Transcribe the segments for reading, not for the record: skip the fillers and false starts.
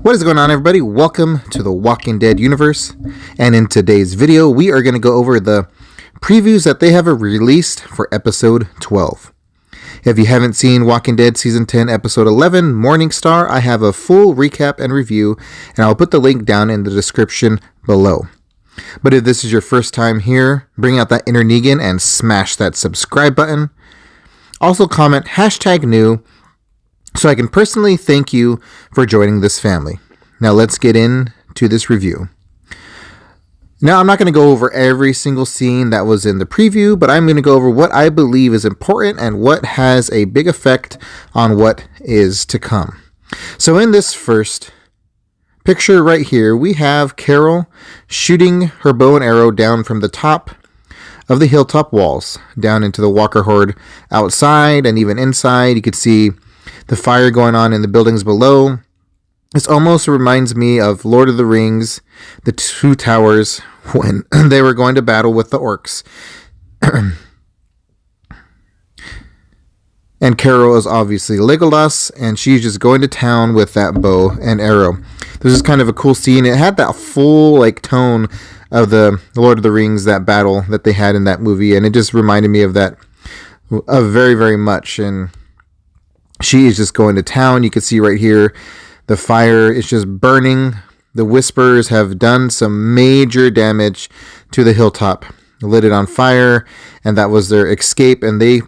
What is going on, everybody? Welcome to the Walking Dead universe, and in today's video we are going to go over the previews that they have released for episode 12. If you haven't seen Walking Dead season 10 episode 11 Morningstar, I have a full recap and review, and I'll put the link down in the description below. But if this is your first time here, bring out that inner Negan and smash that subscribe button. Also comment #new so I can personally thank you for joining this family. Now let's get into this review. Now I'm not going to go over every single scene that was in the preview, but I'm going to go over what I believe is important and what has a big effect on what is to come. So in this first picture right here, we have Carol shooting her bow and arrow down from the top of the hilltop walls, down into the Walker Horde outside and even inside. You could see the fire going on in the buildings below. This almost reminds me of Lord of the Rings, the Two Towers, when they were going to battle with the orcs. And Carol is obviously Legolas, and she's just going to town with that bow and arrow. This is kind of a cool scene. It had that full tone of the Lord of the Rings, that battle that they had in that movie, and it just reminded me of that very, very much. And she is just going to town. You can see right here, the fire is just burning. The Whispers have done some major damage to the hilltop, lit it on fire, and that was their escape. And they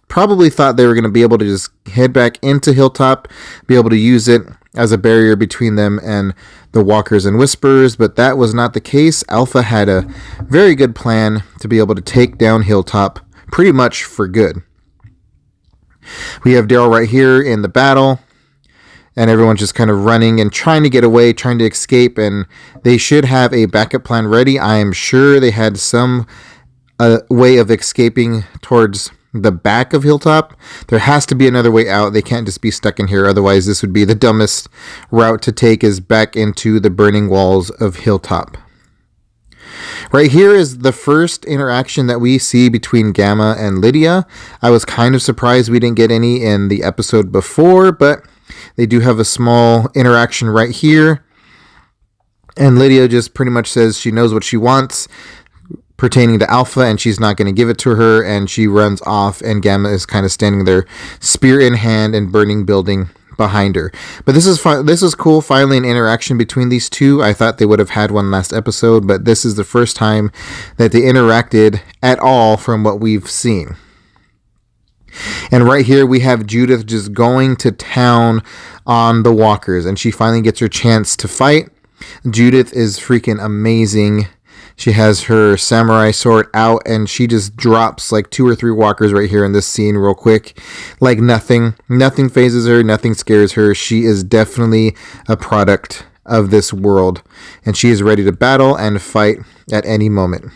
probably thought they were going to be able to just head back into Hilltop, be able to use it as a barrier between them and the Walkers and Whispers, but that was not the case. Alpha had a very good plan to be able to take down Hilltop pretty much for good. We have Daryl right here in the battle, and everyone's just kind of running and trying to get away, trying to escape, and they should have a backup plan ready. I am sure they had some way of escaping towards the back of Hilltop. There has to be another way out. They can't just be stuck in here, otherwise this would be the dumbest route to take, is back into the burning walls of Hilltop. Right here is the first interaction that we see between Gamma and Lydia. I was kind of surprised we didn't get any in the episode before, but they do have a small interaction right here. And Lydia just pretty much says she knows what she wants pertaining to Alpha, and she's not going to give it to her, and she runs off, and Gamma is kind of standing there, spear in hand and burning building behind her. But this is cool. Finally, an interaction between these two. I thought they would have had one last episode, but this is the first time that they interacted at all from what we've seen. And right here we have Judith just going to town on the Walkers, and she finally gets her chance to fight. Judith is freaking amazing. She has her samurai sword out, and she just drops like 2 or 3 walkers right here in this scene real quick. Like nothing phases her, nothing scares her. She is definitely a product of this world, and she is ready to battle and fight at any moment.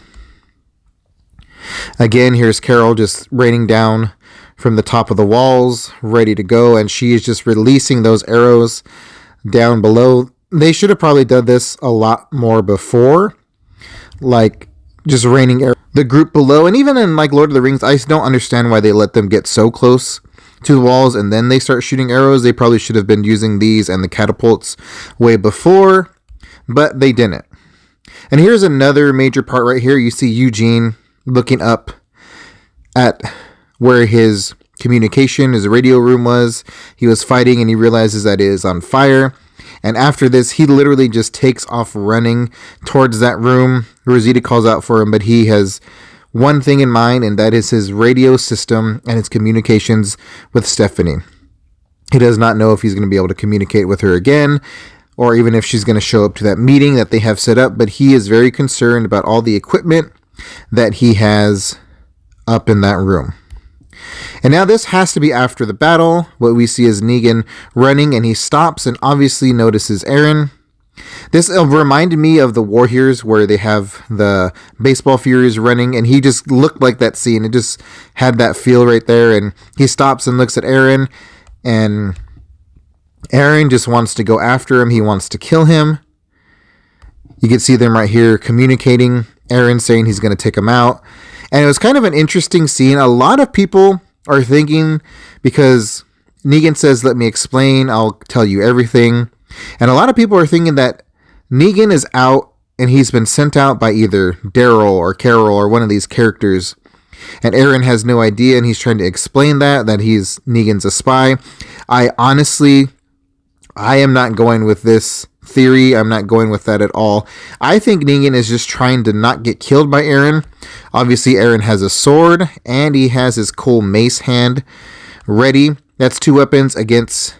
Again, here's Carol just raining down from the top of the walls, ready to go, and she is just releasing those arrows down below. They should have probably done this a lot more before, like just raining arrows. The group below, and even in like Lord of the Rings, I don't understand why they let them get so close to the walls and then they start shooting arrows. They probably should have been using these and the catapults way before, but they didn't. And here's another major part right here. You see Eugene looking up at where his radio room was. He was fighting, and he realizes that it is on fire. And after this, he literally just takes off running towards that room. Rosita calls out for him, but he has one thing in mind, and that is his radio system and his communications with Stephanie. He does not know if he's going to be able to communicate with her again, or even if she's going to show up to that meeting that they have set up, but he is very concerned about all the equipment that he has up in that room. And now this has to be after the battle. What we see is Negan running, and he stops and obviously notices Aaron. This reminded me of the Warriors, where they have the baseball Furies running, and he just looked like that scene. It just had that feel right there, and he stops and looks at Aaron, and Aaron just wants to go after him. He wants to kill him. You can see them right here communicating. Aaron saying he's going to take him out. And it was kind of an interesting scene. A lot of people are thinking, because Negan says, "Let me explain, I'll tell you everything," And a lot of people are thinking that Negan is out and he's been sent out by either Daryl or Carol or one of these characters. And Aaron has no idea, and he's trying to explain that Negan's a spy. I am not going with this theory. I'm not going with that at all. I think Negan is just trying to not get killed by Aaron. Obviously, Aaron has a sword, and he has his cool mace hand ready. That's 2 weapons against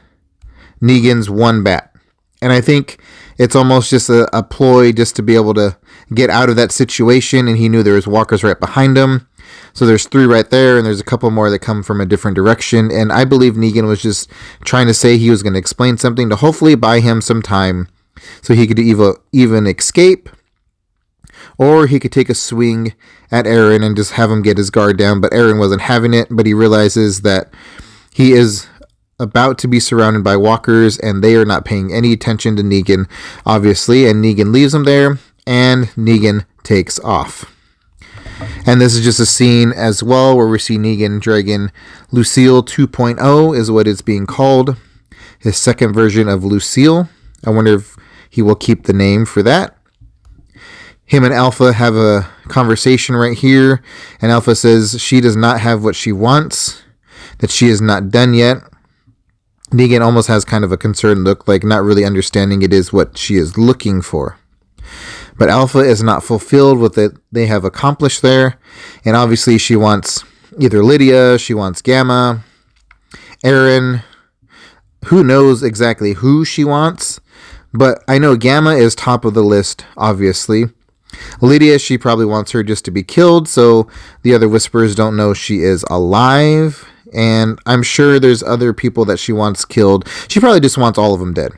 Negan's 1 bat. And I think it's almost just a ploy just to be able to get out of that situation, and he knew there was walkers right behind him. So there's 3 right there, and there's a couple more that come from a different direction. And I believe Negan was just trying to say he was going to explain something to hopefully buy him some time so he could even escape, or he could take a swing at Aaron and just have him get his guard down. But Aaron wasn't having it, but he realizes that he is about to be surrounded by walkers, and they are not paying any attention to Negan, obviously. And Negan leaves him there, and Negan takes off. And this is just a scene as well where we see Negan dragging Lucille 2.0 is what it's being called. His second version of Lucille. I wonder if he will keep the name for that. Him and Alpha have a conversation right here. And Alpha says she does not have what she wants, that she is not done yet. Negan almost has kind of a concerned look, like not really understanding it is what she is looking for. But Alpha is not fulfilled with it they have accomplished there. And obviously she wants either Lydia, she wants Gamma, Aaron. Who knows exactly who she wants. But I know Gamma is top of the list, obviously. Lydia, she probably wants her just to be killed, so the other Whisperers don't know she is alive. And I'm sure there's other people that she wants killed. She probably just wants all of them dead.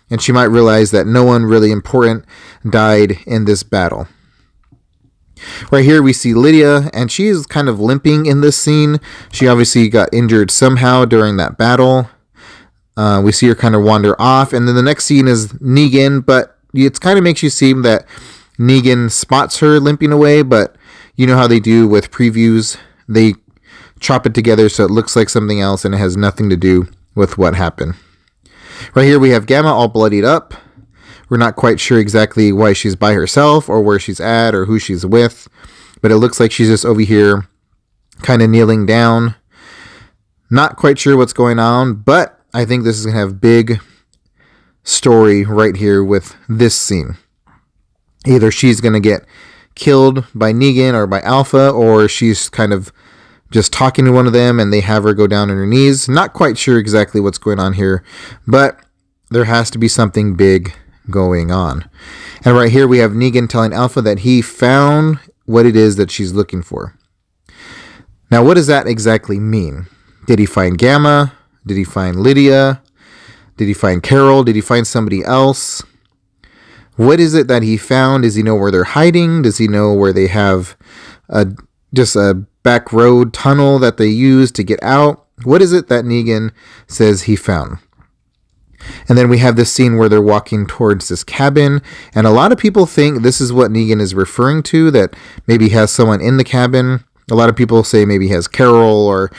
And she might realize that no one really important died in this battle. Right here we see Lydia, and she is kind of limping in this scene. She obviously got injured somehow during that battle. We see her kind of wander off, and then the next scene is Negan, but it kind of makes you seem that Negan spots her limping away, but you know how they do with previews. They chop it together so it looks like something else, and it has nothing to do with what happened. Right here we have Gamma all bloodied up. We're not quite sure exactly why she's by herself or where she's at or who she's with, but it looks like she's just over here kind of kneeling down. Not quite sure what's going on, but I think this is going to have big story right here with this scene. Either she's going to get killed by Negan or by Alpha, or she's kind of just talking to one of them and they have her go down on her knees. Not quite sure exactly what's going on here, but there has to be something big going on. And right here we have Negan telling Alpha that he found what it is that she's looking for. Now, what does that exactly mean? Did he find Gamma? Did he find Lydia? Did he find Carol? Did he find somebody else? What is it that he found? Does he know where they're hiding? Does he know where they have just a back road tunnel that they use to get out? What is it that Negan says he found? And then we have this scene where they're walking towards this cabin, and a lot of people think this is what Negan is referring to, that maybe he has someone in the cabin. A lot of people say maybe he has Carol or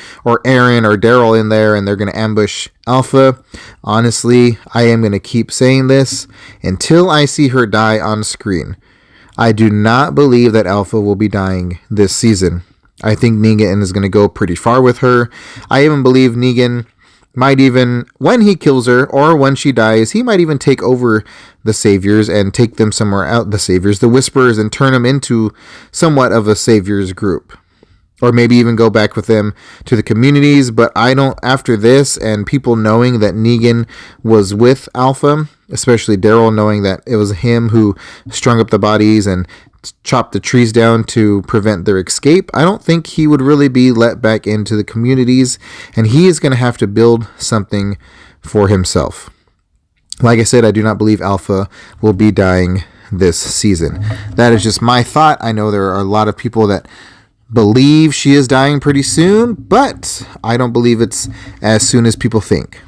Aaron or Daryl in there, and they're going to ambush Alpha. Honestly, I am going to keep saying this until I see her die on screen. I do not believe that Alpha will be dying this season. I think Negan is going to go pretty far with her. I even believe Negan might even, when he kills her or when she dies, he might even take over the Saviors and take them somewhere out, the Whisperers, and turn them into somewhat of a Saviors group. Or maybe even go back with them to the communities. But I don't, after this and people knowing that Negan was with Alpha, especially Daryl knowing that it was him who strung up the bodies and chopped the trees down to prevent their escape, I don't think he would really be let back into the communities. And he is going to have to build something for himself. Like I said, I do not believe Alpha will be dying this season. That is just my thought. I know there are a lot of people that believe she is dying pretty soon, but I don't believe it's as soon as people think.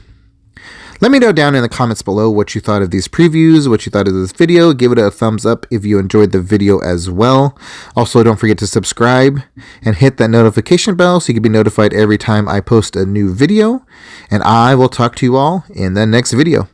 Let me know down in the comments below what you thought of these previews, what you thought of this video. Give it a thumbs up if you enjoyed the video as well. Also, don't forget to subscribe and hit that notification bell so you can be notified every time I post a new video. And I will talk to you all in the next video.